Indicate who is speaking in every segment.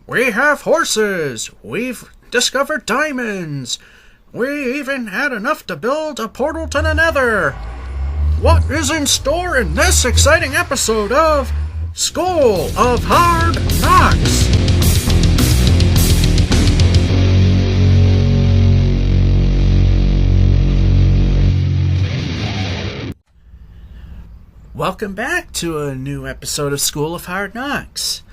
Speaker 1: We have horses. We've discovered diamonds. We even had enough to build a portal to the Nether. What is in store in this exciting episode of School of Hard Knocks? Welcome back to a new episode of School of Hard Knocks.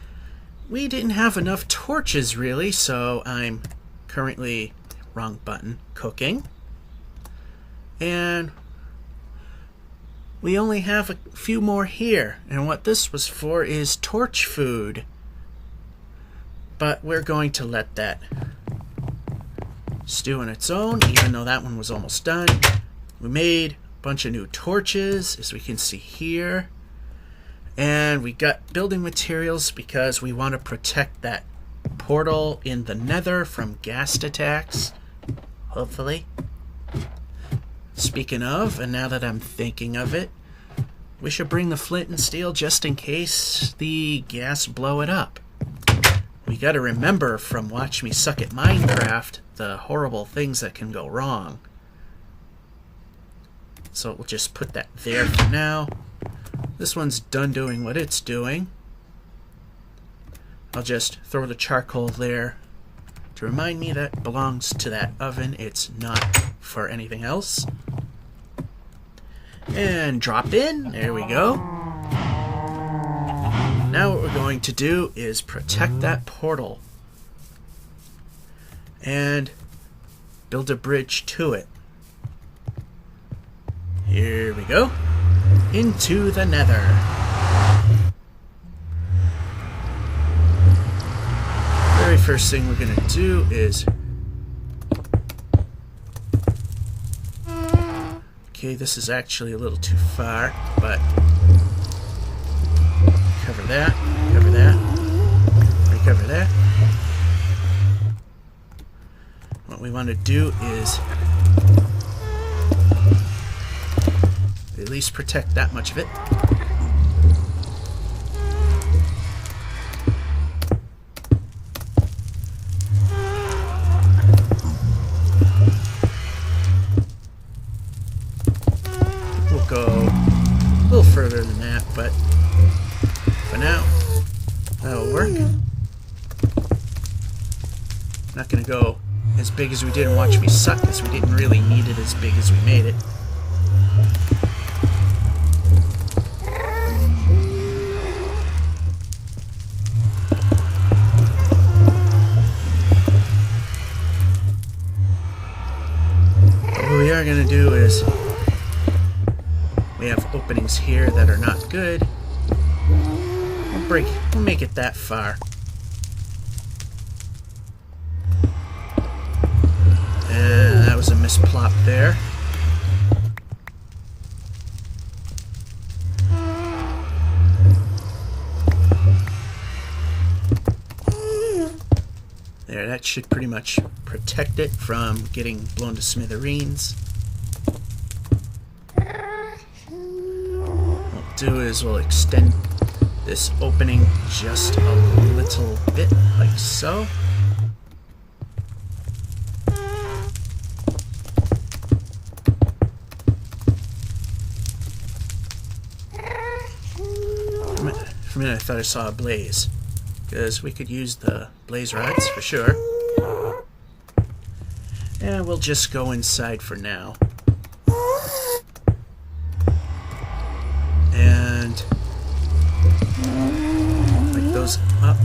Speaker 1: We didn't have enough torches, really, so I'm currently, wrong button, cooking. And we only have a few more here, and what this was for is torch food. But we're going to let that stew on its own, even though that one was almost done. We made bunch of new torches, as we can see here, and we got building materials because we want to protect that portal in the Nether from ghast attacks, hopefully. Speaking of, and now that I'm thinking of it, we should bring the flint and steel just in case the ghast blow it up. We gotta remember from Watch Me Suck at Minecraft the horrible things that can go wrong. So we'll just put that there for now. This one's done doing what it's doing. I'll just throw the charcoal there to remind me that belongs to that oven. It's not for anything else. And drop in. There we go. Now what we're going to do is protect that portal and build a bridge to it. Here we go. Into the Nether. Very first thing we're going to do is... Okay, this is actually a little too far, but... Cover that, cover that, recover that. What we want to do is... at least protect that much of it. We'll go a little further than that, but for now, that'll work. Not gonna go as big as we did in Watch Me Suck, because we didn't really need it as big as we made it. What we are going to do is, we have openings here that are not good. We'll make it that far. And that was a misplop there. There, that should pretty much protect it from getting blown to smithereens. What we'll do is we'll extend this opening just a little bit, like so. For a minute I thought I saw a blaze, because we could use the blaze rods for sure. And we'll just go inside for now. And light those up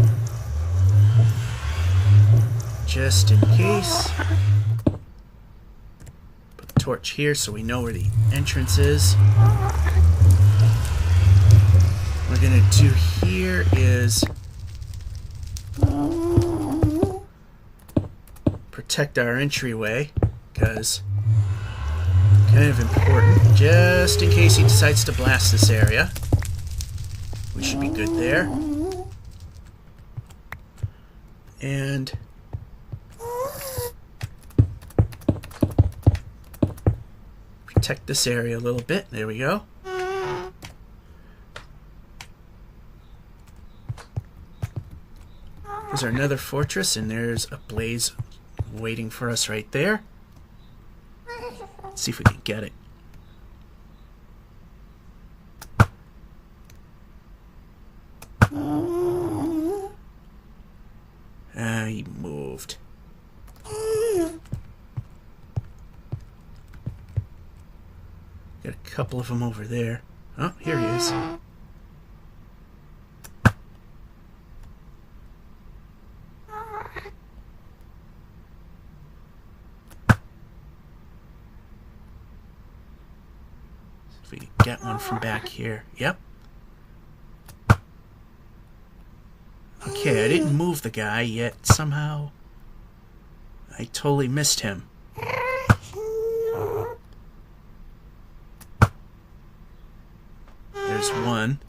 Speaker 1: just in case. Put the torch here so we know where the entrance is. What we're gonna do here is protect our entryway, because kind of important, just in case he decides to blast this area. We should be good there. And protect this area a little bit. There we go. There's our nether fortress, and there's a blaze waiting for us right there. Let's see if we can get it. He moved. Got a couple of them over there. Oh, here he is. If we can get one from back here. Yep. Okay, I didn't move the guy, yet somehow I totally missed him. There's one.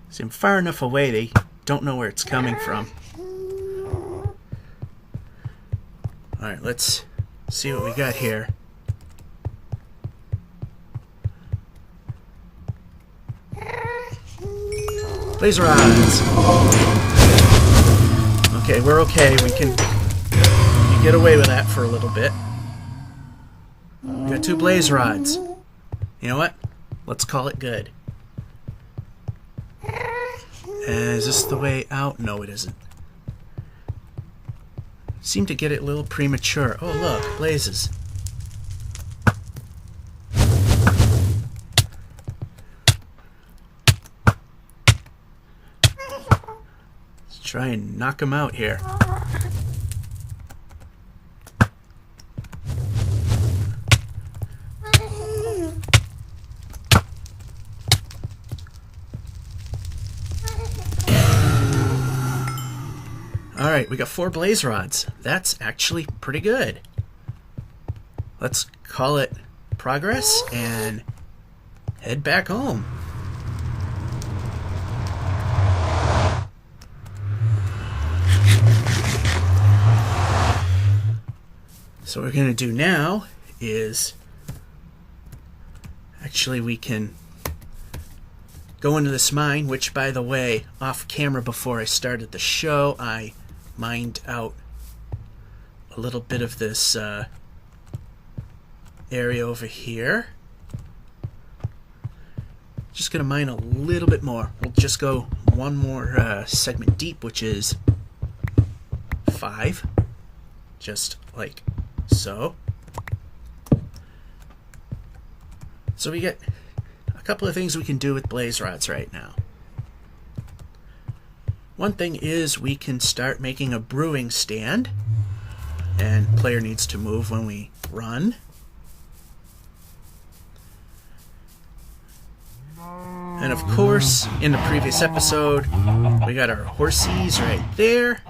Speaker 1: See, I'm far enough away they don't know where it's coming from. Alright, let's see what we got here. Laser rods. Okay, we're okay. We can get away with that for a little bit. We got 2 blaze rods. You know what? Let's call it good. Is this the way out? No, it isn't. Seem to get it a little premature. Oh, look, blazes. Let's try and knock him out here. Alright, we got 4 blaze rods. That's actually pretty good. Let's call it progress and head back home. So what we're going to do now is actually we can go into this mine, which, by the way, off camera before I started the show, I mined out a little bit of this area over here. Just gonna mine a little bit more. We'll just go one more segment deep, which is 5, just like so. So we get a couple of things we can do with blaze rods right now. One thing is we can start making a brewing stand, and player needs to move when we run. And of course, in the previous episode, we got our horsies right there.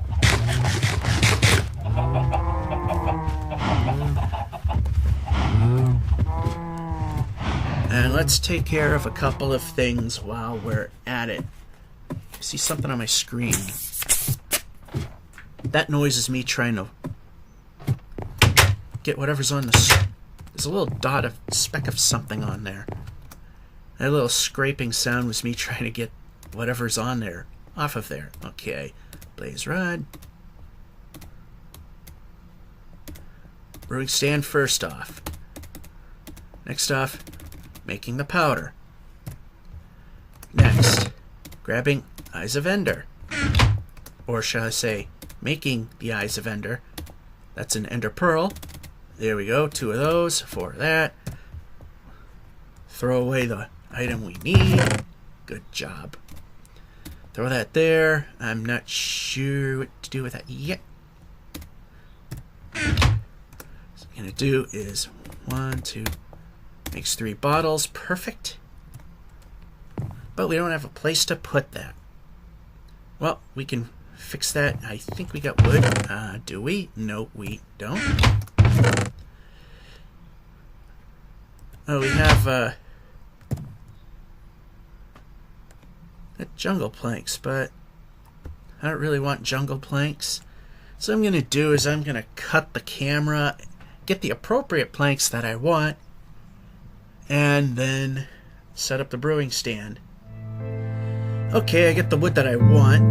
Speaker 1: And let's take care of a couple of things while we're at it. I see something on my screen. That noise is me trying to get whatever's on the... There's a little dot of speck of something on there. That little scraping sound was me trying to get whatever's on there off of there. Okay, blaze rod. Brewing stand first off. Next off, making the powder. Next, grabbing Eyes of Ender. Or shall I say, making the Eyes of Ender. That's an Ender Pearl. There we go, 2 of those for that. Throw away the item we need. Good job. Throw that there. I'm not sure what to do with that yet. So what I'm going to do is 1, 2, makes 3 bottles. Perfect. But we don't have a place to put that. Well, we can fix that. I think we got wood. Do we? No, we don't. Oh, we have jungle planks, but I don't really want jungle planks. So what I'm going to do is I'm going to cut the camera, get the appropriate planks that I want, and then set up the brewing stand. Okay, I get the wood that I want.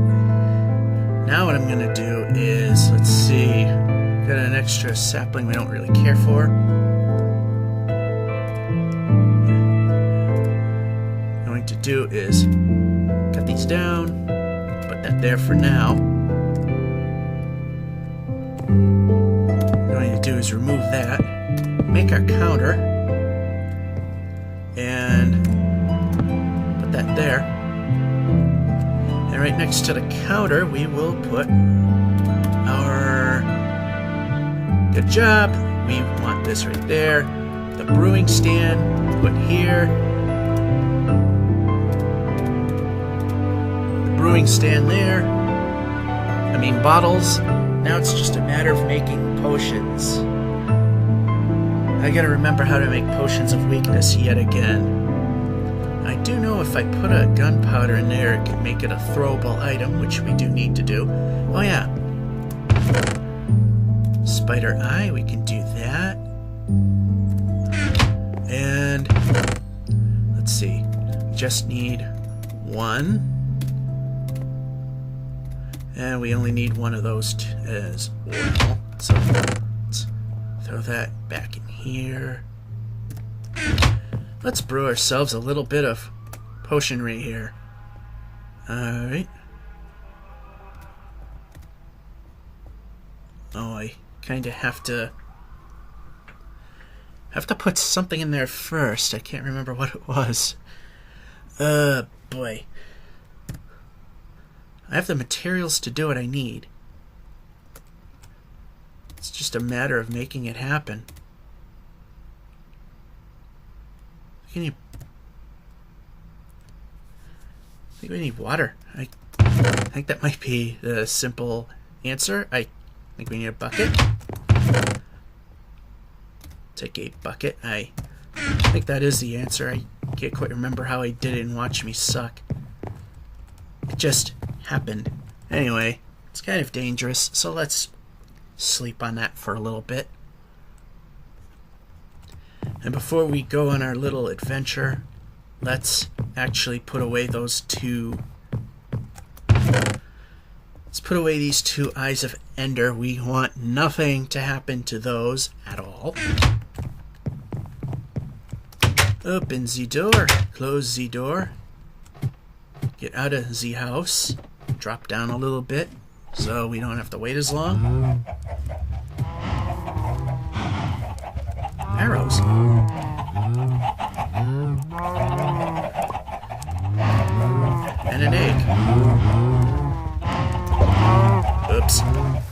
Speaker 1: Now what I'm going to do is, let's see, got an extra sapling we don't really care for. What I'm going to do is cut these down, put that there for now. What I'm going to do is remove that, make our counter, and put that there. And right next to the counter, we will put our... Good job. We want this right there. The brewing stand, put here. The brewing stand there. I mean bottles. Now it's just a matter of making potions. I gotta remember how to make potions of weakness yet again. I do know if I put a gunpowder in there, it can make it a throwable item, which we do need to do. Oh yeah. Spider eye, we can do that. And let's see. We just need one. And we only need one of those as well. So let's throw that back in here. Let's brew ourselves a little bit of potionry here. Alright. Oh, I kind of have to put something in there first. I can't remember what it was. Boy. I have the materials to do what I need. It's just a matter of making it happen. I think we need water. I think that might be the simple answer. I think we need a bucket. Take a bucket. I think that is the answer. I can't quite remember how I did it and watch me suck. It just happened. Anyway, it's kind of dangerous, so let's sleep on that for a little bit. And before we go on our little adventure, let's actually put away those two. Let's put away these two Eyes of Ender. We want nothing to happen to those at all. Open the door. Close the door. Get out of the house. Drop down a little bit so we don't have to wait as long. Arrows. And an egg. Oops.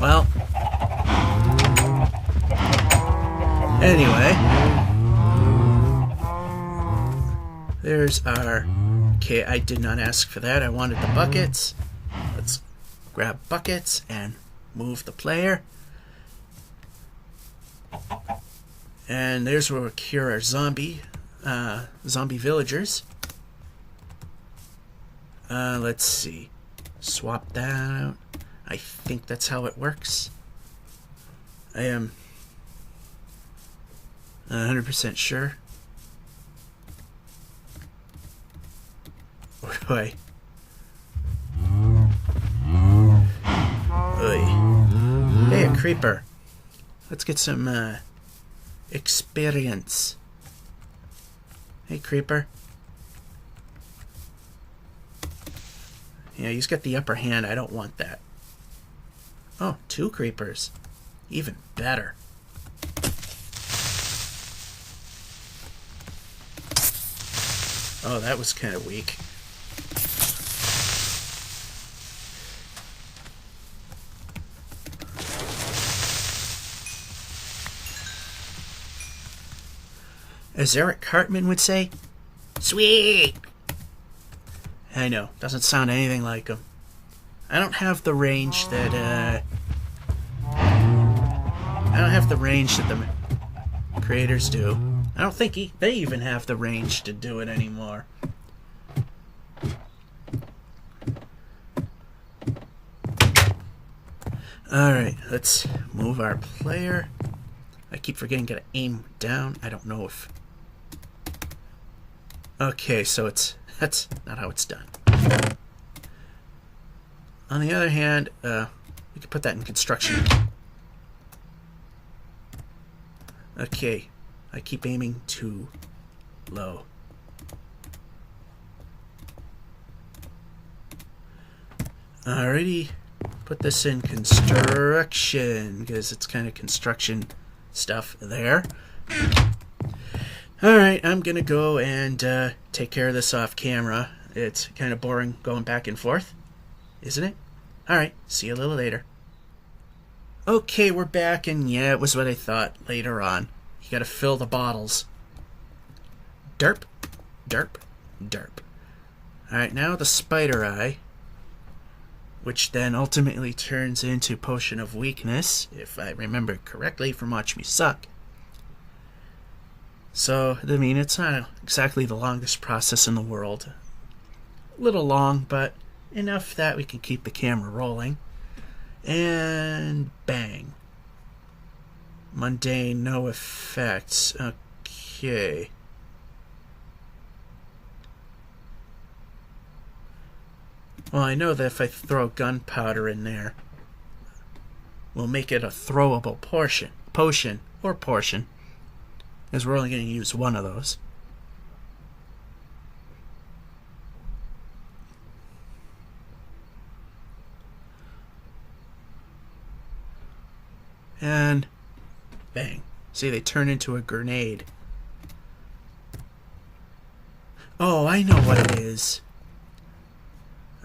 Speaker 1: Well. Anyway. There's our... Okay, I did not ask for that. I wanted the buckets. Let's grab buckets and move the player. And there's where we'll cure our zombie villagers. Let's see. Swap that out. I think that's how it works. I am 100% sure. Or do I? Oy. Hey, a creeper. Let's get some experience. Hey, creeper. Yeah, he's got the upper hand. I don't want that. Oh, 2 creepers. Even better. Oh, that was kind of weak. As Eric Cartman would say, sweet! I know, doesn't sound anything like him. I don't have the range that, the creators do. I don't think they even have the range to do it anymore. Alright, let's move our player. I keep forgetting to aim down. I don't know if... Okay, so that's not how it's done. On the other hand, we could put that in construction. Okay, I keep aiming too low. Alrighty, put this in construction because it's kind of construction stuff there. Alright, I'm gonna go and take care of this off camera. It's kind of boring going back and forth, isn't it? Alright, see you a little later. Okay, we're back, and yeah, it was what I thought later on. You gotta fill the bottles. Derp, derp, derp. Alright, now the spider eye, which then ultimately turns into Potion of Weakness, if I remember correctly from Watch Me Suck. So, I mean, it's not exactly the longest process in the world. A little long, but enough that we can keep the camera rolling. And bang. Mundane, no effects. Okay. Well, I know that if I throw gunpowder in there, we'll make it a throwable potion, as we're only going to use one of those. And bang. See, they turn into a grenade. Oh, I know what it is.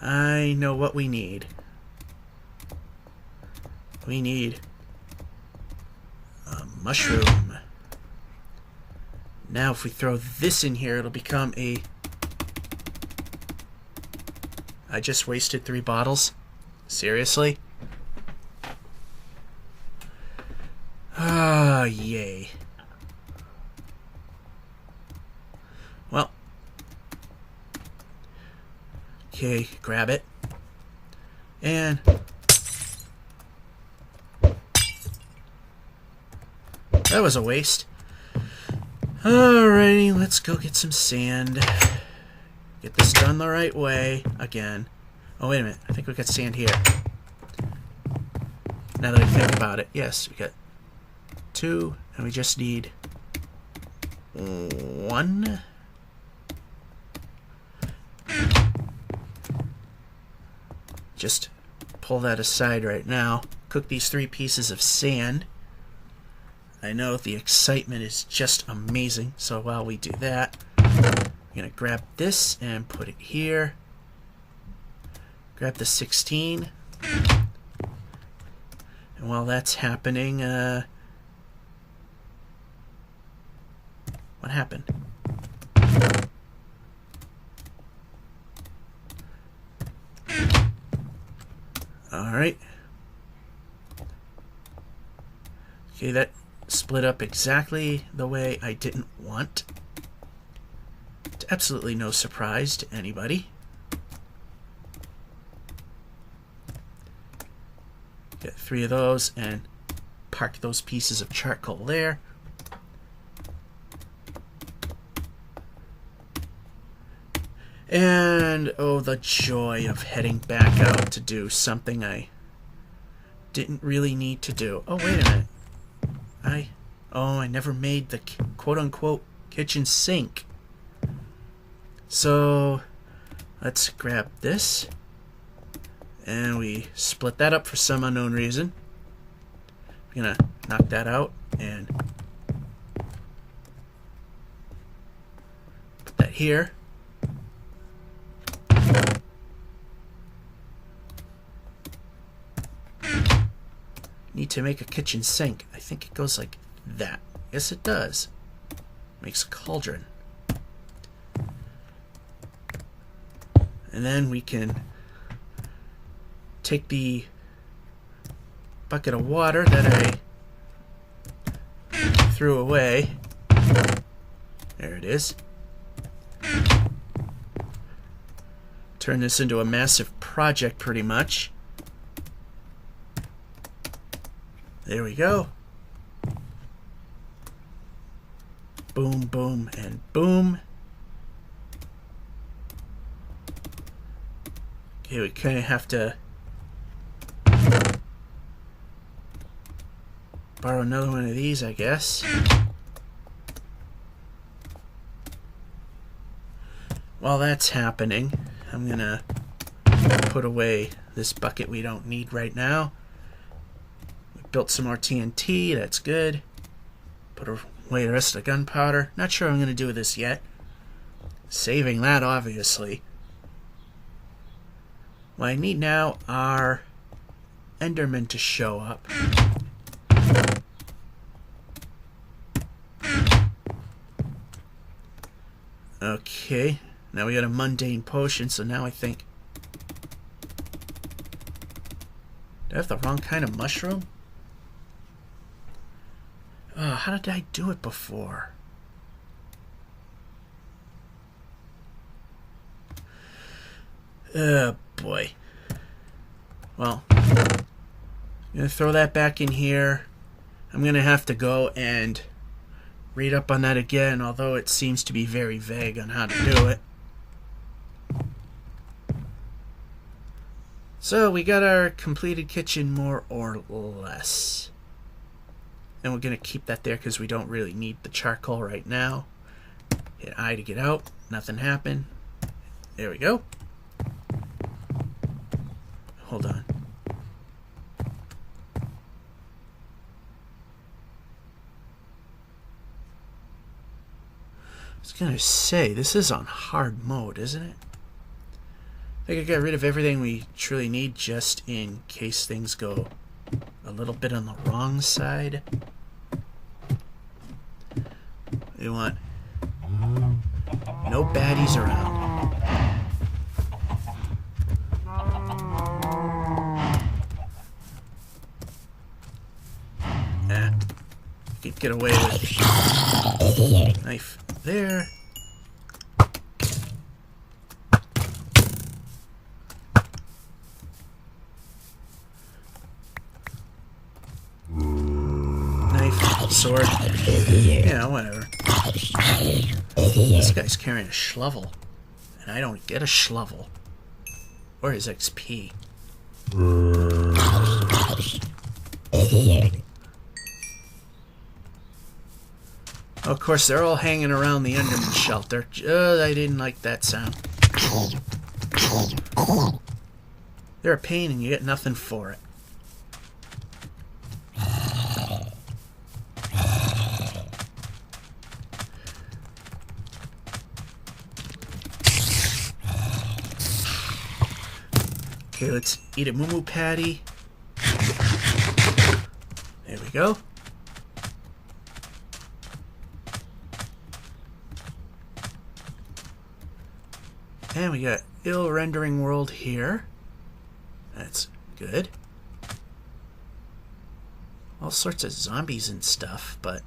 Speaker 1: I know what we need. We need a mushroom. Now if we throw this in here, it'll become a... I just wasted 3 bottles? Seriously? Ah, yay. Well. Okay, grab it. And... that was a waste. Alrighty, let's go get some sand. Get this done the right way. Again. Oh, wait a minute. I think we got sand here. Now that I think about it. Yes, we got 2, and we just need 1. Just pull that aside right now. Cook these 3 pieces of sand. I know the excitement is just amazing, so while we do that, I'm going to grab this and put it here. Grab the 16. And while that's happening, what happened? Alright. Okay, that split up exactly the way I didn't want. It's absolutely no surprise to anybody. Get 3 of those and park those pieces of charcoal there. And oh, the joy of heading back out to do something I didn't really need to do. Oh, wait a minute. I never made the quote-unquote kitchen sink. So let's grab this and we split that up for some unknown reason. I'm gonna knock that out and put that here. Need to make a kitchen sink. I think it goes like that. Yes, it does. Makes a cauldron. And then we can take the bucket of water that I threw away. There it is. Turn this into a massive project pretty much. There we go. Boom, boom, and boom. Okay, we kind of have to borrow another one of these, I guess. While that's happening, I'm gonna put away this bucket we don't need right now. We built some more TNT, that's good. Put away the rest of the gunpowder. Not sure what I'm gonna do with this yet. Saving that, obviously. What I need now are Endermen to show up. Okay, now we got a mundane potion, so now I think... Do I have the wrong kind of mushroom? Oh, how did I do it before? Oh, boy. Well, I'm going to throw that back in here. I'm going to have to go and read up on that again, although it seems to be very vague on how to do it. So, we got our completed kitchen, more or less. And we're going to keep that there because we don't really need the charcoal right now. Hit I to get out. Nothing happened. There we go. Hold on. I was going to say, this is on hard mode, isn't it? I think I got rid of everything we truly need just in case things go a little bit on the wrong side. We want no baddies around. Could get away with knife there. Knife, sword. Yeah, whatever. This guy's carrying a shovel, and I don't get a shovel. Or his XP. Of course, they're all hanging around the Enderman shelter. I didn't like that sound. They're a pain and you get nothing for it. Okay, let's eat a moo patty. There we go. And we got ill rendering world here. That's good. All sorts of zombies and stuff, but...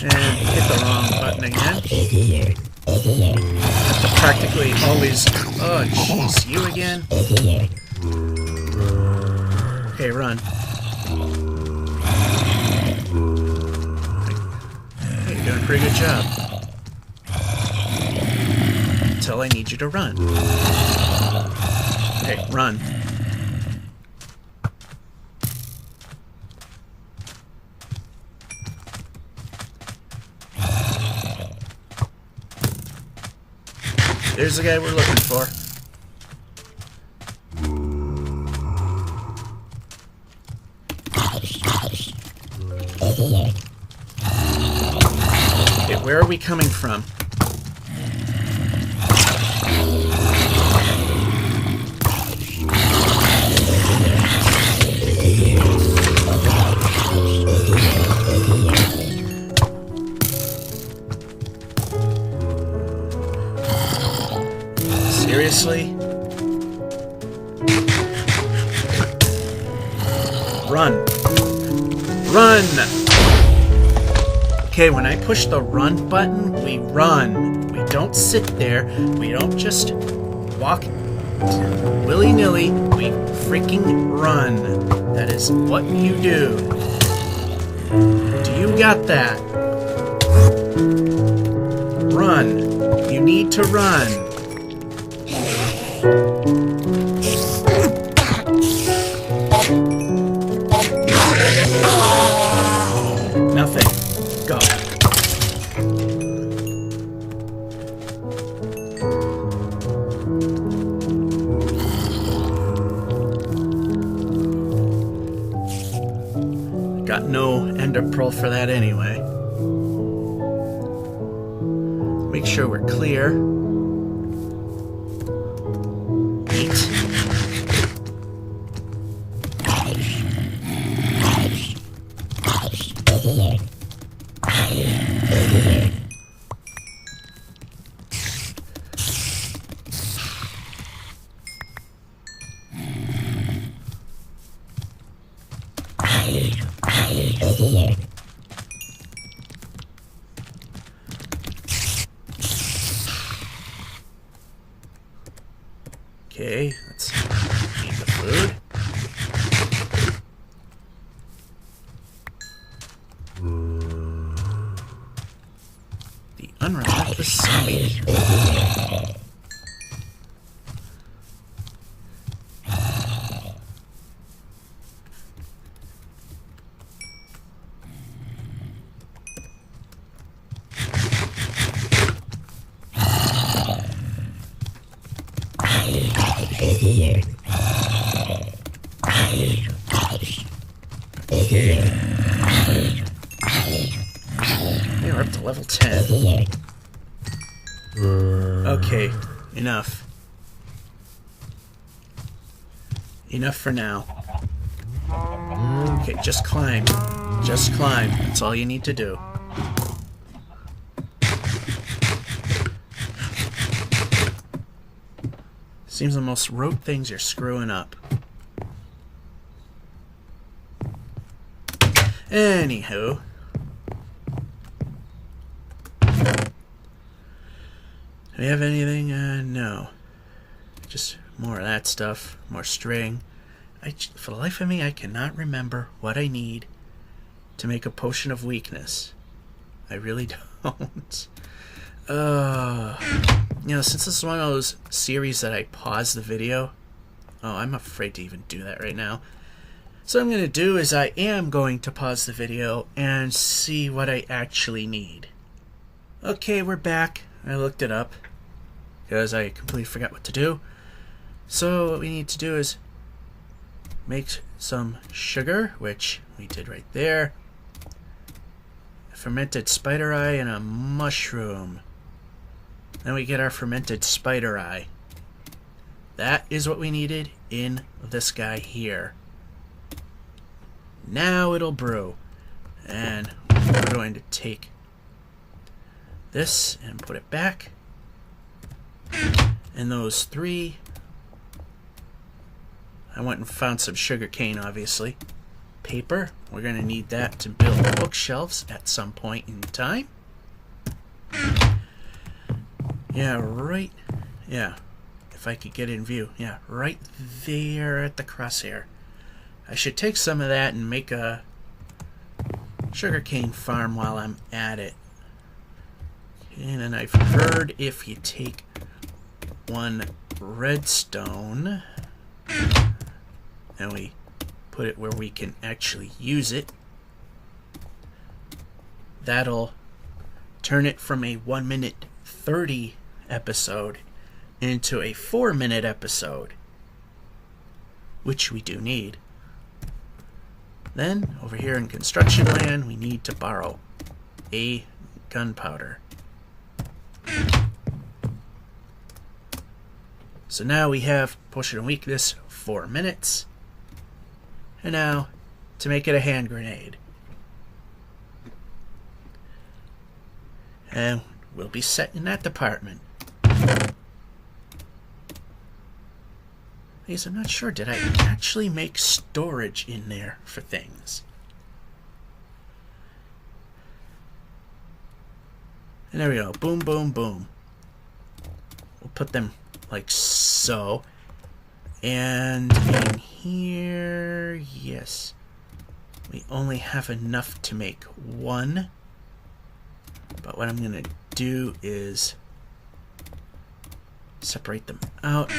Speaker 1: And hit the wrong button again. Practically always... Oh, jeez, you again? Okay, run. You're doing a pretty good job. Until I need you to run. Okay, run. There's the guy we're looking for. Okay, where are we coming from? Seriously? Run. Run! Okay, when I push the run button, we run. We don't sit there. We don't just walk willy-nilly. We freaking run. That is what you do. Do you got that? Run. You need to run. Nothing. Go. Got no ender pearl for that anyway. Make sure we're clear. Eat. Okay, let's eat the food. The unrelentless zombie. Hey, we're up to level 10. Okay, enough. Enough for now. Okay, just climb. Just climb. That's all you need to do. Seems the most rote things you're screwing up. Anywho. Do we have anything? No. Just more of that stuff. More string. For the life of me, I cannot remember what I need to make a potion of weakness. I really don't. You know, since this is one of those series that I pause the video. Oh, I'm afraid to even do that right now. So what I'm going to do is I am going to pause the video and see what I actually need. Okay, we're back. I looked it up because I completely forgot what to do. So what we need to do is make some sugar, which we did right there. A fermented spider eye and a mushroom. Then we get our fermented spider eye. That is what we needed in this guy here. Now it'll brew. And we're going to take this and put it back. And those three. I went and found some sugar cane, obviously. Paper. We're going to need that to build bookshelves at some point in time. Yeah, right. Yeah. If I could get in view. Yeah, right there at the crosshair. I should take some of that and make a sugarcane farm while I'm at it. And then I've heard if you take one redstone and we put it where we can actually use it, that'll turn it from a 1 minute 30 episode into a 4-minute episode, which we do need. Then over here in construction land we need to borrow a gunpowder. So now we have potion of weakness 4 minutes, and now to make it a hand grenade. And we'll be set in that department. Because I'm not sure, did I actually make storage in there for things? And there we go. Boom, boom, boom. We'll put them like so. And in here, yes. We only have enough to make one. But what I'm going to do is separate them out.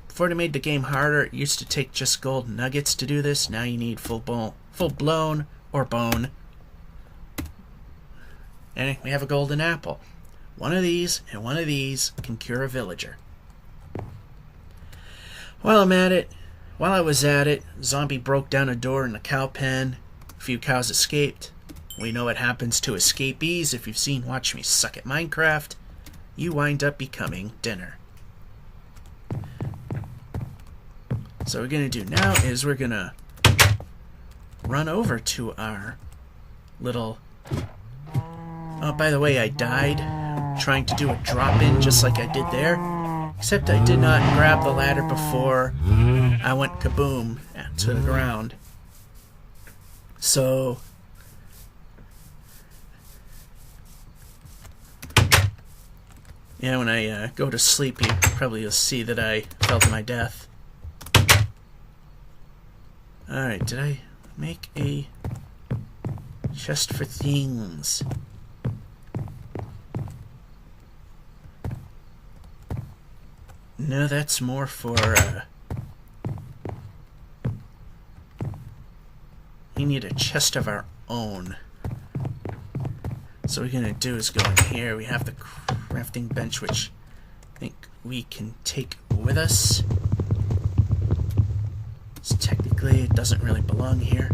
Speaker 1: Before they made the game harder, it used to take just gold nuggets to do this. Now you need full blown or bone. And we have a golden apple. One of these and one of these can cure a villager. While I was at it, zombie broke down a door in the cow pen. A few cows escaped. We know what happens to escapees. If you've seen Watch Me Suck at Minecraft, you wind up becoming dinner. So what we're going to do now is we're going to run over to our little... Oh, by the way, I died trying to do a drop-in just like I did there. Except I did not grab the ladder before I went kaboom to the ground. So... yeah, when I go to sleep, you probably will see that I fell to my death. Alright, did I make a chest for things? No, that's more for, we need a chest of our own. So what we're going to do is go in here. We have the crafting bench, which I think we can take with us. So technically, it doesn't really belong here.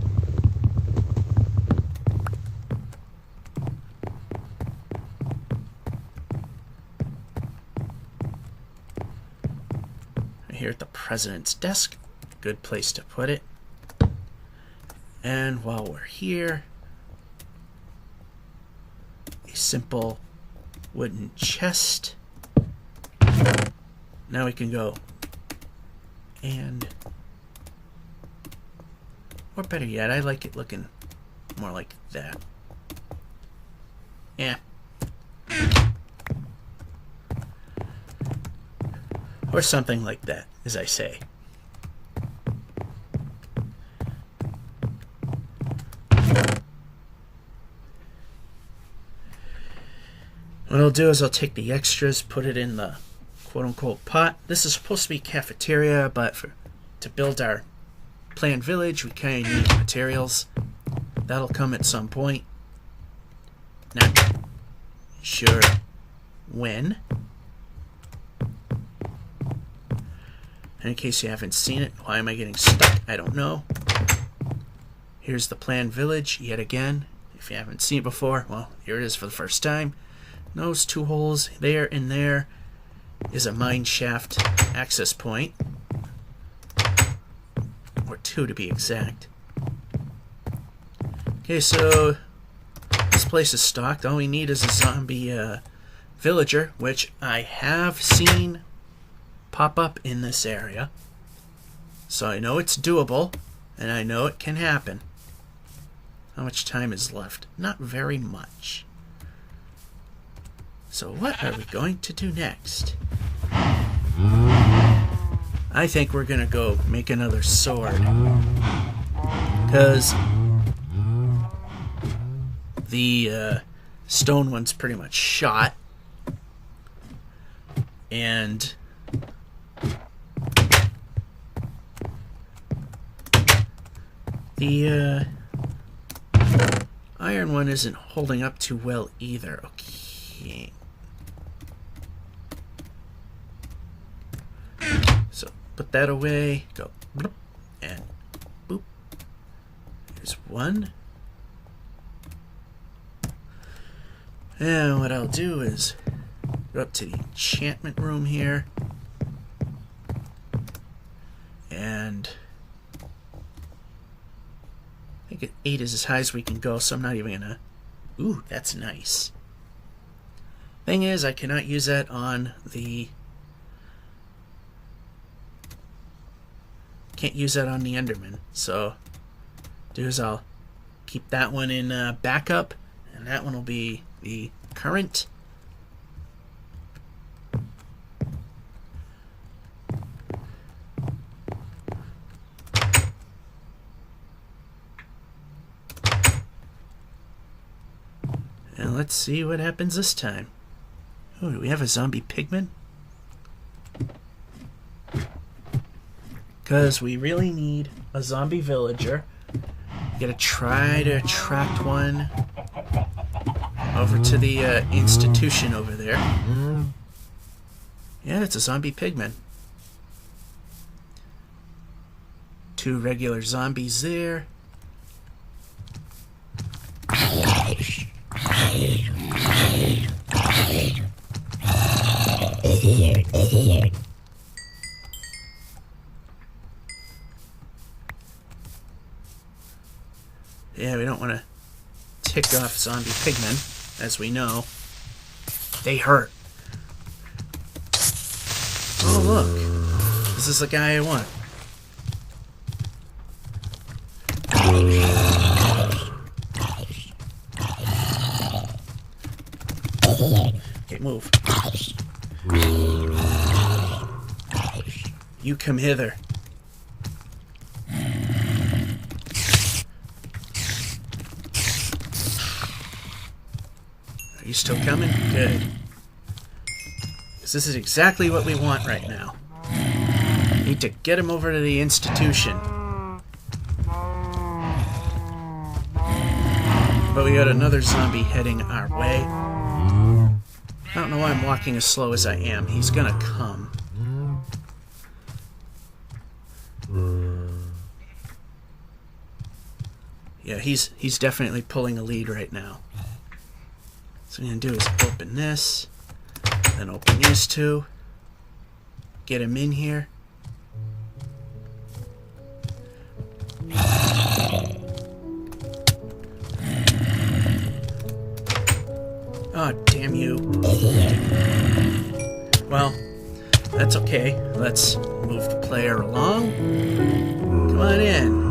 Speaker 1: Here at the president's desk, good place to put it. And while we're here, a simple wooden chest. Now we can go and, or better yet, I like it looking more like that. Yeah. Or something like that, as I say. What I'll do is I'll take the extras, put it in the quote-unquote pot. This is supposed to be cafeteria, but to build our planned village, we kind of need materials. That'll come at some point. Not sure when. In case you haven't seen it, why am I getting stuck? I don't know. Here's the planned village yet again. If you haven't seen it before, well, here it is for the first time. Those two holes there and there is a mine shaft access point. Or two to be exact. Okay, so this place is stocked. All we need is a zombie villager, which I have seen pop up in this area. So I know it's doable, and I know it can happen. How much time is left? Not very much. So what are we going to do next? I think we're going to go make another sword. Because the stone one's pretty much shot. And the iron one isn't holding up too well either. Okay. So put that away. Go bloop, and boop. There's one. And what I'll do is go up to the enchantment room here. And I think 8 is as high as we can go, so I'm not even gonna... Ooh, that's nice. Thing is, I cannot use that on the... Can't use that on the Enderman, so do is I'll keep that one in backup, and that one will be the current. And let's see what happens this time. Oh, do we have a zombie pigman? Because we really need a zombie villager. Gotta try to attract one over to the institution over there. Yeah, it's a zombie pigman. 2 regular zombies there. Yeah, we don't want to tick off zombie pigmen, as we know. They hurt. Oh, look. This is the guy I want. Okay, move. You come hither. Are you still coming? Good. Because this is exactly what we want right now. Need to get him over to the institution. But we got another zombie heading our way. I don't know why I'm walking as slow as I am. He's gonna come. Yeah, he's definitely pulling a lead right now. So what I'm gonna do is open this, then open these 2. Get him in here. Oh, damn you. Well, that's okay. Let's move the player along. Come on in.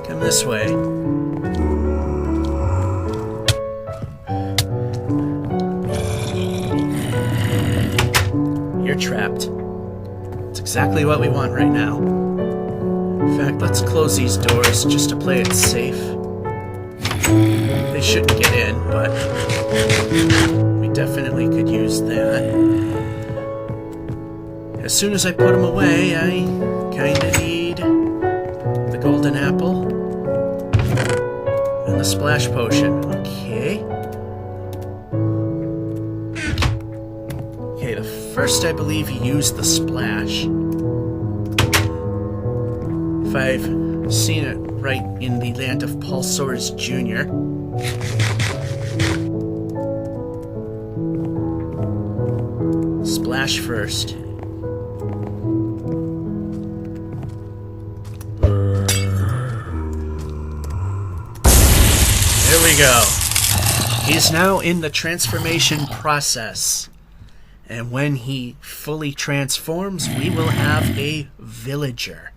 Speaker 1: Come this way. You're trapped. It's exactly what we want right now. In fact, let's close these doors just to play it safe. They shouldn't get in, but we definitely could use that. As soon as I put them away, I kinda need the golden apple and the splash potion. Okay. Okay, the first I believe he used the splash. If I've seen it right in the land of Pulsaurus Jr. Splash first. There we go. He's now in the transformation process. And when he fully transforms, we will have a villager.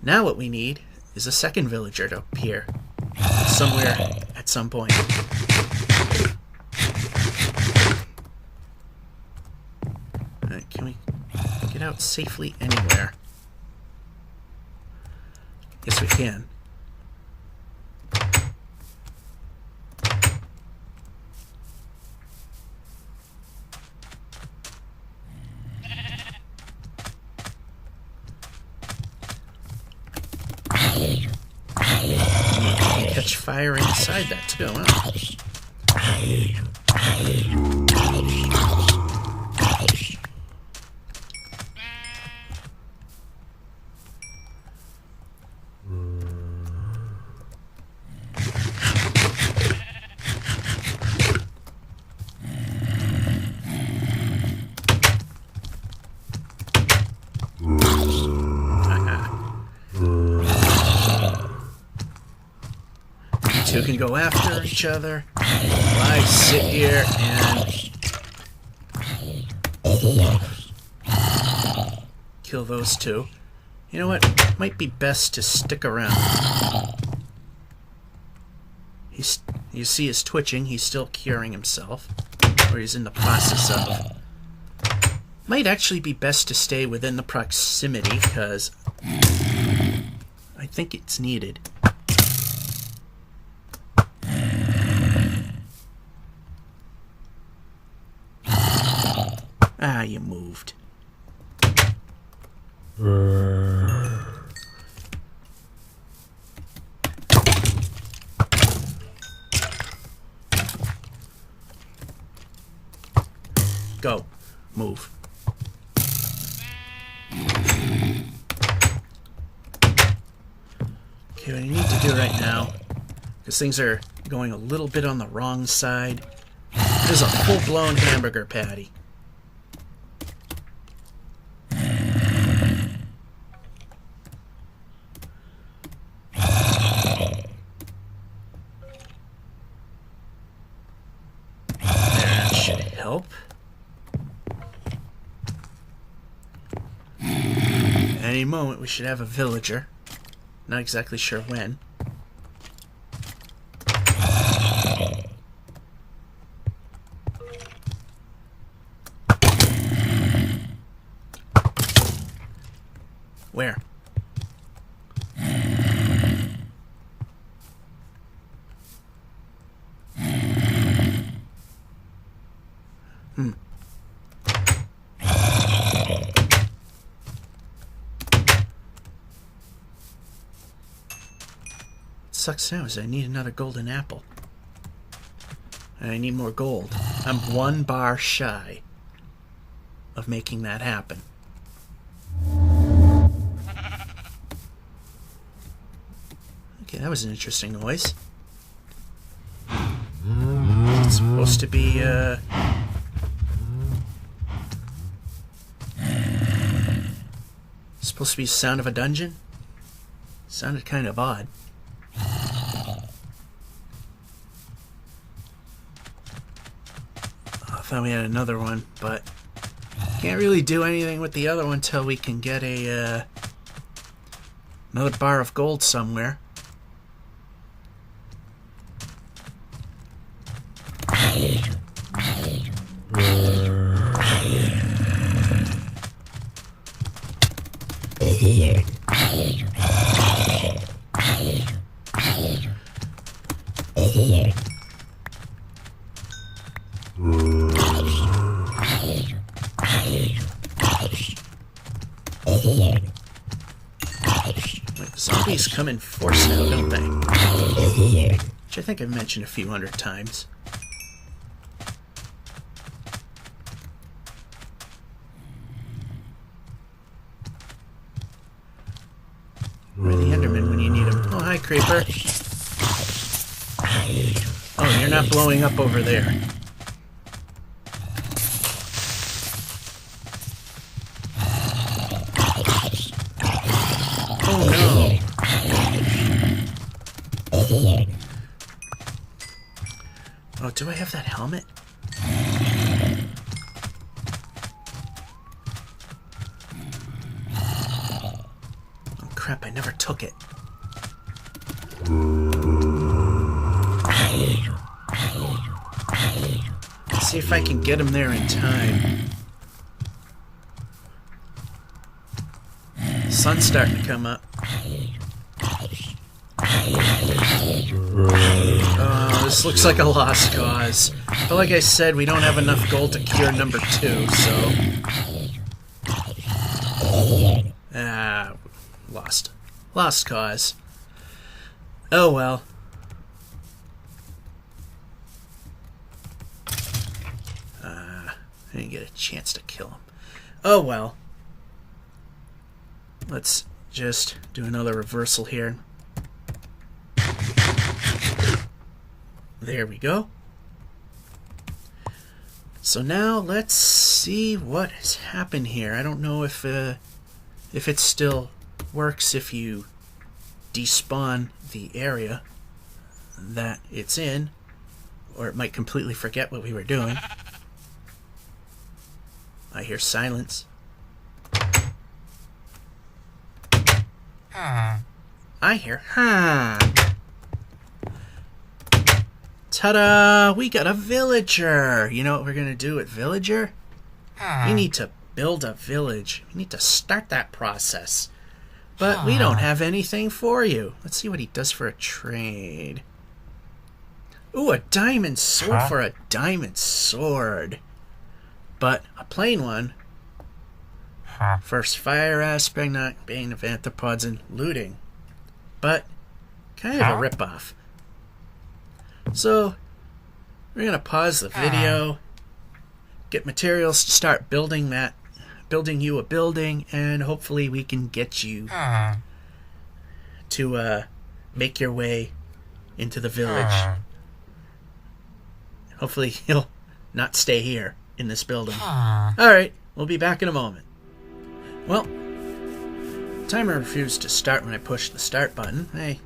Speaker 1: Now what we need is a second villager to appear somewhere at some point. Alright, can we get out safely anywhere? Yes, we can. Catch fire inside that too, huh? Two can go after each other. I sit here and kill those 2. You know what? It might be best to stick around. You see he's twitching. He's still curing himself. Or he's in the process of. Might actually be best to stay within the proximity, because I think it's needed. Ah, you moved. Go. Move. Okay, what I need to do right now, because things are going a little bit on the wrong side, is a full-blown hamburger patty. That should help. Any moment we should have a villager. Not exactly sure when. Where? Sucks now is I need another golden apple. And I need more gold. I'm 1 bar shy of making that happen. Okay, that was an interesting noise. It's supposed to be, supposed to be the sound of a dungeon? Sounded kind of odd. I thought we had another one, but can't really do anything with the other one till we can get a another bar of gold somewhere. Zombies come in force now, don't they? Which I think I've mentioned a few hundred times. Where are the Endermen when you need them? Oh, hi, Creeper. Oh, you're not blowing up over there. Oh, no. Oh, do I have that helmet? Oh, crap, I never took it. Let's see if I can get him there in time. Sun's starting to come up. Oh, this looks like a lost cause. But like I said, we don't have enough gold to cure number 2, so... Ah, lost. Lost cause. Oh well. I didn't get a chance to kill him. Oh well. Let's just do another reversal here. There we go. So now let's see what has happened here. I don't know if it still works if you despawn the area that it's in, or it might completely forget what we were doing. I hear silence. I hear Ta-da! We got a villager! You know what we're gonna do with villager? We need to build a village. We need to start that process. But we don't have anything for you. Let's see what he does for a trade. Ooh, a diamond sword for a diamond sword. but a plain one. First fire aspect, not being of arthropods and looting, but kind of a ripoff. So we're gonna pause the video, get materials to start building you a building, and hopefully we can get you to make your way into the village. Hopefully you'll not stay here in this building. Alright, we'll be back in a moment. Well, timer refused to start when I pushed the start button. Hey,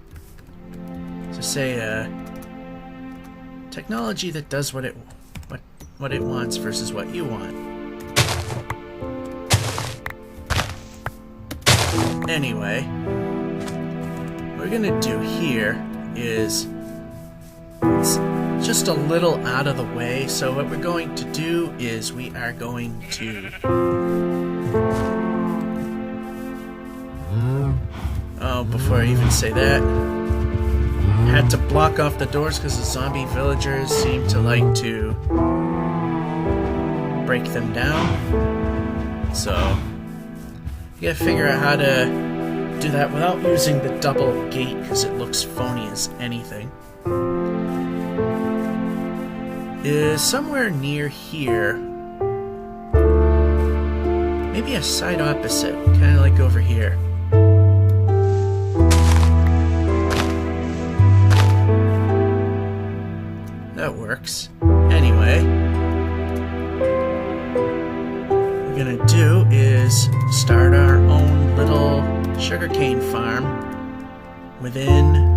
Speaker 1: to say technology that does what it wants versus what you want. Anyway, what we're gonna do here is it's just a little out of the way. So what we're going to do is we are going to before I even say that, had to block off the doors because the zombie villagers seem to like to break them down. So you gotta figure out how to do that without using the double gate because it looks phony as anything. Is somewhere near here, maybe a side opposite, kind of like over here. That works. Anyway, what we're gonna do is start our own little sugarcane farm within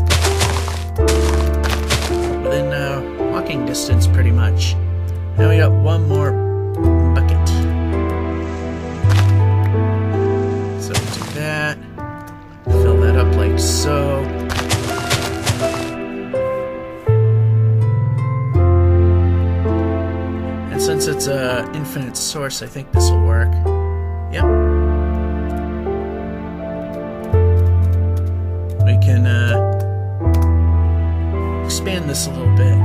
Speaker 1: walking distance, pretty much. Now we got one more bucket. So do that. Fill that up like so. And since it's an infinite source, I think this will work. Yep. We can expand this a little bit.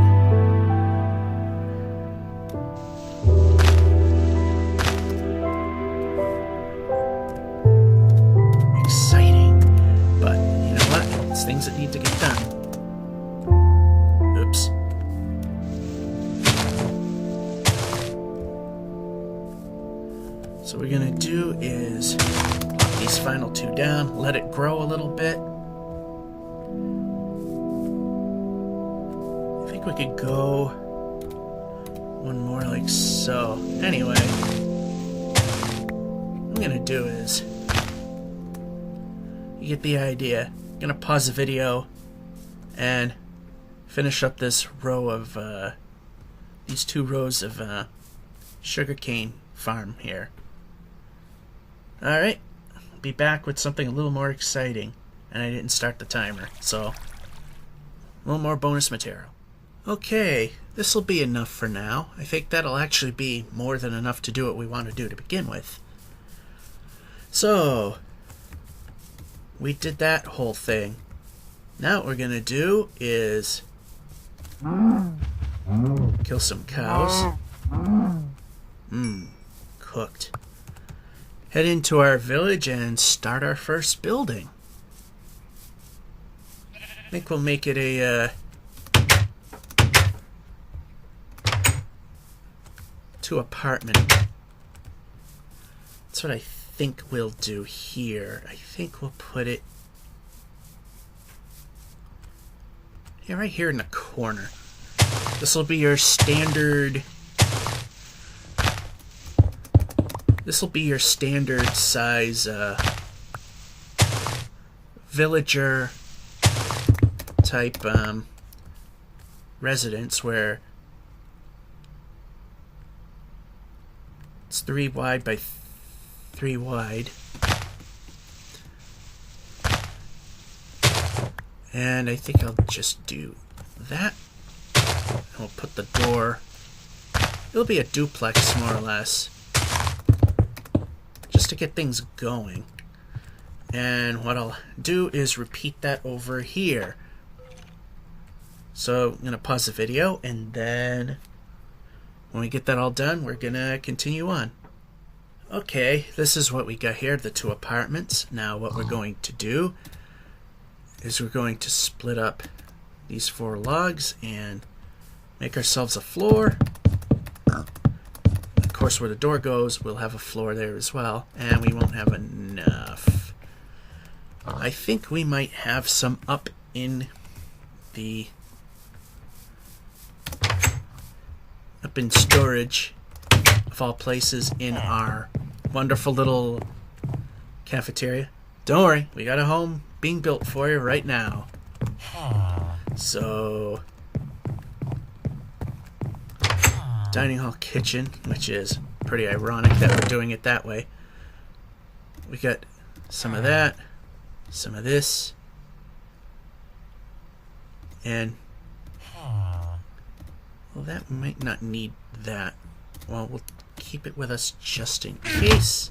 Speaker 1: Exciting. But you know what? It's things that need to get done. Oops. So what we're gonna do is plop these final two down, let it grow a little bit. I think we could go one more like so. Anyway, what I'm gonna do is, you get the idea. I'm gonna pause the video and finish up this row of these two rows of sugarcane farm here. Alright, I'll be back with something a little more exciting. And I didn't start the timer, so a little more bonus material. Okay, this will be enough for now. I think that'll actually be more than enough to do what we want to do to begin with. So, we did that whole thing. Now what we're gonna do is kill some cows. Cooked. Head into our village and start our first building. I think we'll make it a 2 apartment. That's what I think we'll do here. I think we'll put it right here in the corner. This will be your standard. This will be your standard size villager type residence where it's 3 wide by 3 wide. And I think I'll just do that. And we'll put the door. It'll be a duplex more or less, just to get things going. And what I'll do is repeat that over here. So I'm going to pause the video, and then when we get that all done, we're gonna continue on. Okay, this is what we got here, the 2 apartments. Now what we're going to do is we're going to split up these 4 logs and make ourselves a floor. Of course, where the door goes, we'll have a floor there as well, and we won't have enough. I think we might have some up in the storage, of all places, in our wonderful little cafeteria. Don't worry, we got a home being built for you right now. So, dining hall kitchen, which is pretty ironic that we're doing it that way. We got some of that, some of this, and well, that might not need that. Well, we'll keep it with us just in case.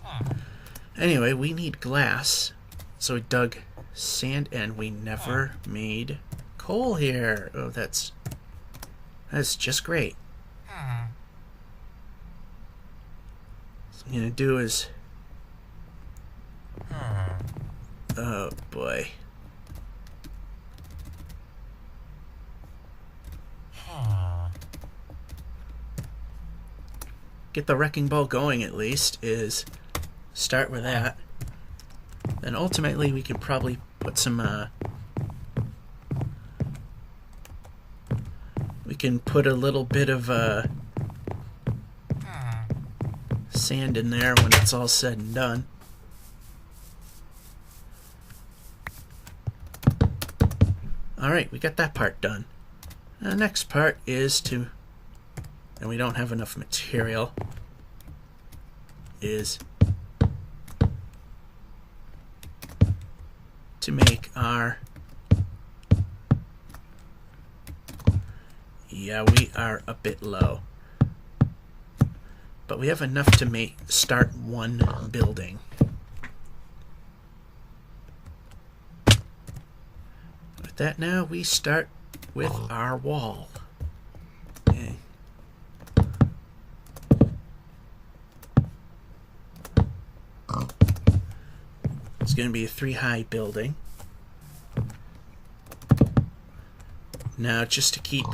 Speaker 1: Anyway, we need glass, so we dug sand, and we never made coal here. Oh, that's just great. What I'm gonna do is, oh boy. Get the wrecking ball going at least, is start with that. Then ultimately we can probably put some we can put a little bit of sand in there when it's all said and done. Alright, we got that part done. The next part is to, and we don't have enough material, is to make our, yeah, we are a bit low, but we have enough to start 1 building. With that, now we start with our wall. Okay. It's going to be a 3-high building. Now, just to keep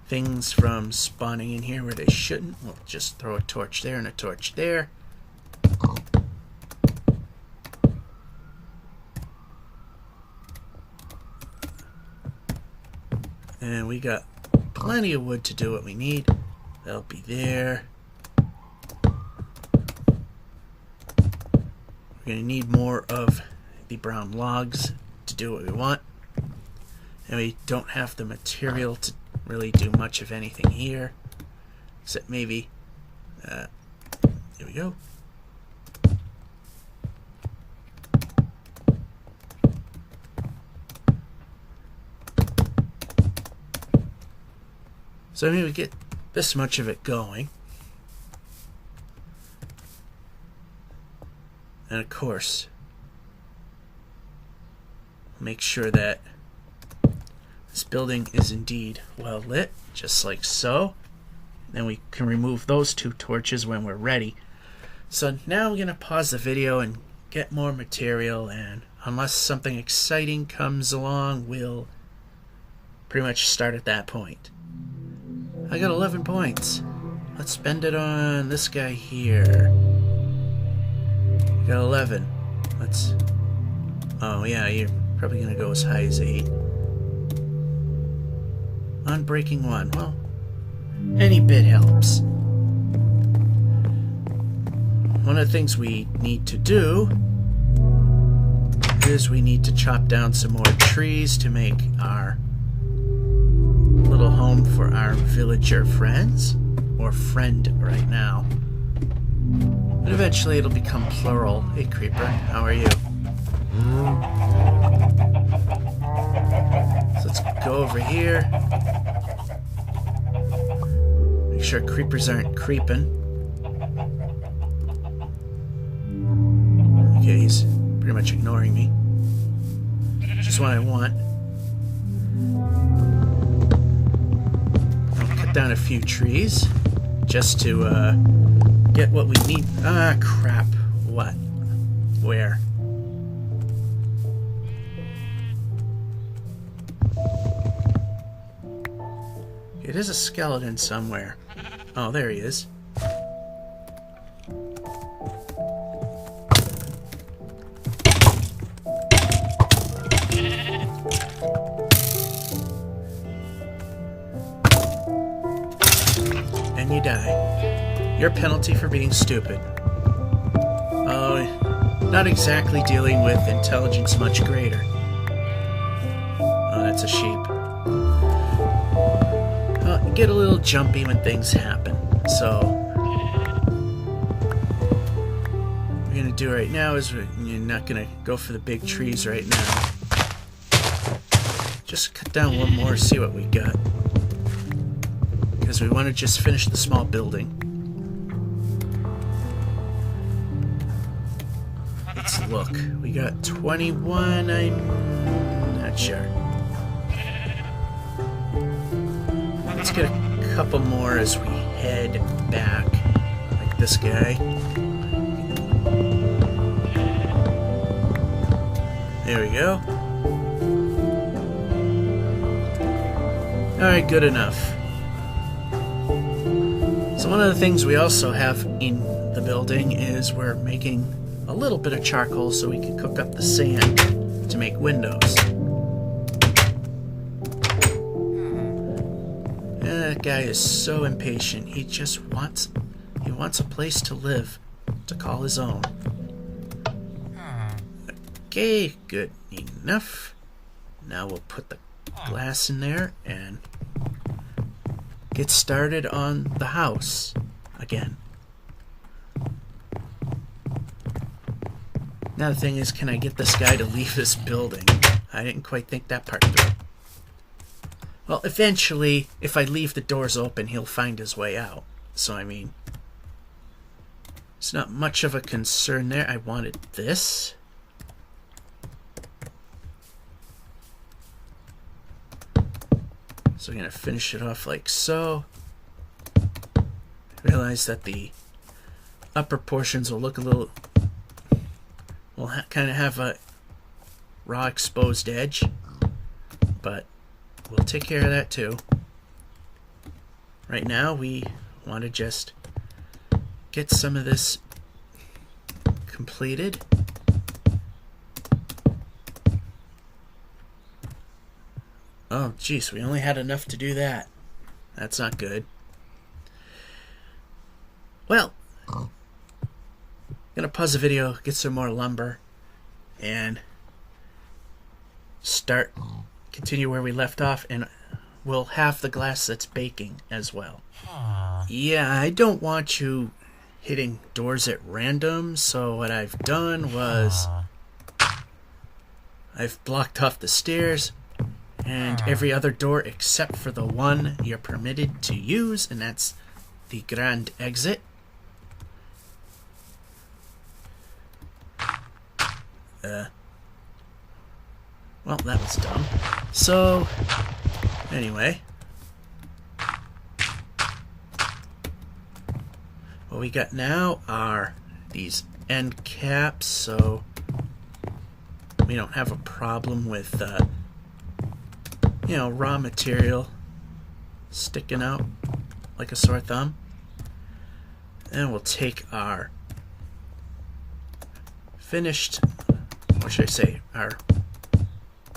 Speaker 1: things from spawning in here where they shouldn't, we'll just throw a torch there and a torch there. And we got plenty of wood to do what we need. That'll be there. We're going to need more of the brown logs to do what we want. And we don't have the material to really do much of anything here. Except maybe, there we go. So maybe we get this much of it going. And of course, make sure that this building is indeed well lit, just like so. Then we can remove those 2 torches when we're ready. So now I'm going to pause the video and get more material, and unless something exciting comes along, we'll pretty much start at that point. I got 11 points. Let's spend it on this guy here. Got 11. Let's... oh yeah, you're probably going to go as high as 8. Unbreaking 1. Well, any bit helps. One of the things we need to do is we need to chop down some more trees to make our little home for our villager friends, or friend right now. But eventually it'll become plural. Hey Creeper, how are you? So let's go over here. Make sure creepers aren't creeping. Okay, he's pretty much ignoring me. Just what I want. I'll cut down a few trees, just to get what we need. Ah, crap. What? Where? It is a skeleton somewhere. Oh, there he is. And you die. Your penalty for being stupid. Oh, not exactly dealing with intelligence much greater. Oh, that's a sheep. You get a little jumpy when things happen, so what we're gonna do right now is you're not gonna go for the big trees right now. Just cut down one more, see what we got, because we want to just finish the small building. Let's look. We got 21. I'm not sure. Let's get a couple more as we head back, like this guy. There we go. Alright, good enough. So one of the things we also have in the building is we're making a little bit of charcoal so we can cook up the sand to make windows. That guy is so impatient. He just wants a place to live, to call his own. Okay, good enough. Now we'll put the glass in there and get started on the house again. Now the thing is, can I get this guy to leave this building? I didn't quite think that part through. Well, eventually, if I leave the doors open, he'll find his way out. So, I mean, it's not much of a concern there. I wanted this. So, we're going to finish it off like so. Realize that the upper portions will look a little... will kind of have a raw exposed edge. But we'll take care of that too. Right now we want to just get some of this completed. Oh jeez, we only had enough to do that. That's not good. Well, I'm gonna pause the video, get some more lumber, and continue where we left off, and we'll have the glass that's baking as well. Yeah, I don't want you hitting doors at random, so what I've done was I've blocked off the stairs and every other door except for the one you're permitted to use, and that's the grand exit. Well, that was dumb. So, anyway. What we got now are these end caps, so we don't have a problem with, raw material sticking out like a sore thumb. And we'll take our our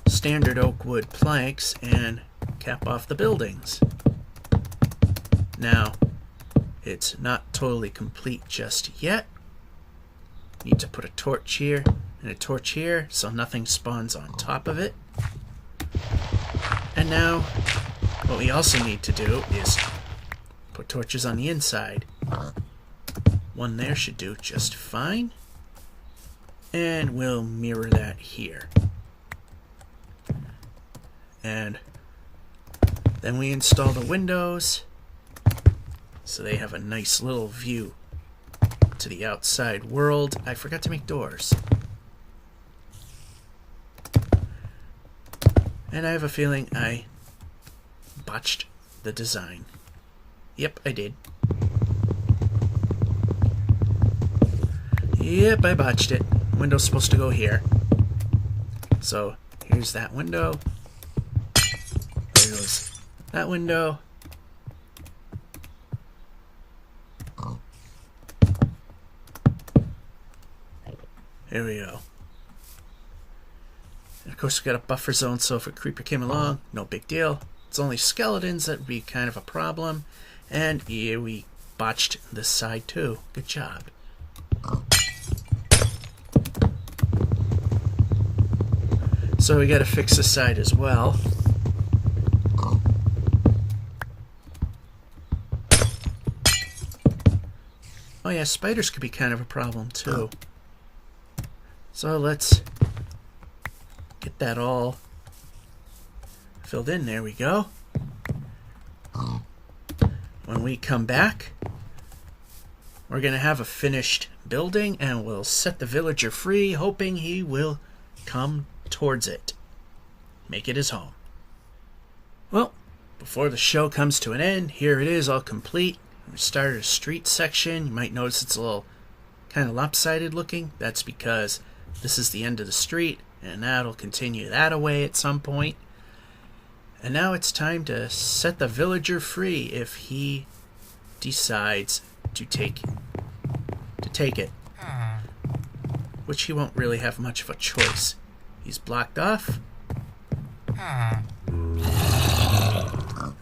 Speaker 1: standard oak wood planks and cap off the buildings. Now, it's not totally complete just yet. Need to put a torch here and a torch here so nothing spawns on top of it. And now, what we also need to do is put torches on the inside. One there should do just fine. And we'll mirror that here. And then we install the windows so they have a nice little view to the outside world. I forgot to make doors. And I have a feeling I botched the design. Yep, I did. Yep, I botched it. Window's supposed to go here. So here's that window. There goes that window. Here we go. And of course, we got a buffer zone, so if a creeper came along, no big deal. It's only skeletons that would be kind of a problem. And yeah, we botched this side too. Good job. So we got to fix this side as well. Oh yeah, spiders could be kind of a problem too. So let's get that all filled in. There we go. When we come back, we're going to have a finished building and we'll set the villager free, hoping he will come towards it. Make it his home. Well, before the show comes to an end, here it is all complete. We started a street section. You might notice it's a little kind of lopsided looking. That's because this is the end of the street, and that'll continue that away at some point. And now it's time to set the villager free if he decides to take it. Which he won't really have much of a choice. He's blocked off.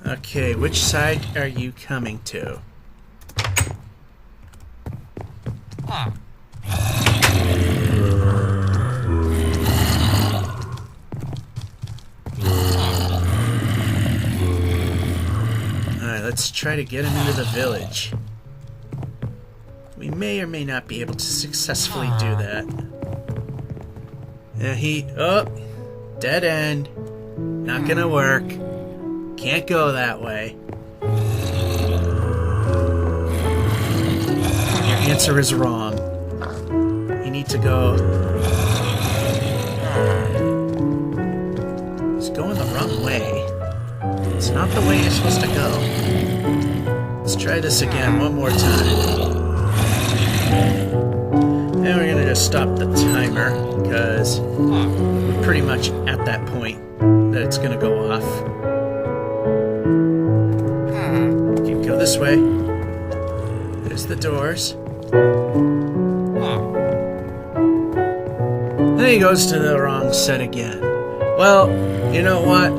Speaker 1: Okay, which side are you coming to? Alright, let's try to get him into the village. We may or may not be able to successfully do that. Yeah, dead end. Not gonna work. Can't go that way. Your answer is wrong. You need to go. It's going the wrong way. It's not the way you're supposed to go. Let's try this again one more time. And we're gonna just stop the timer because we're pretty much at that point that it's gonna go off. Keep go this way. There's the doors. And he goes to the wrong set again. Well, you know what?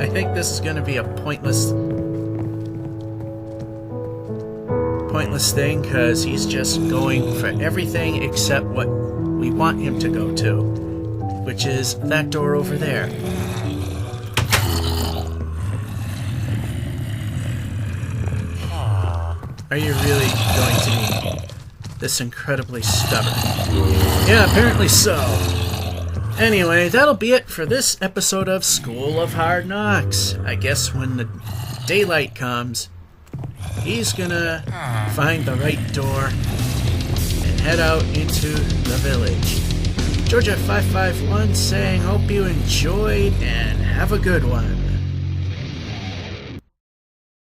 Speaker 1: I think this is gonna be a pointless thing because he's just going for everything except what we want him to go to, which is that door over there. Are you really going to be this incredibly stubborn? Yeah, apparently so. Anyway, that'll be it for this episode of School of Hard Knocks. I guess when the daylight comes, he's gonna find the right door and head out into the village. Georgia551 saying, hope you enjoyed and have a good one.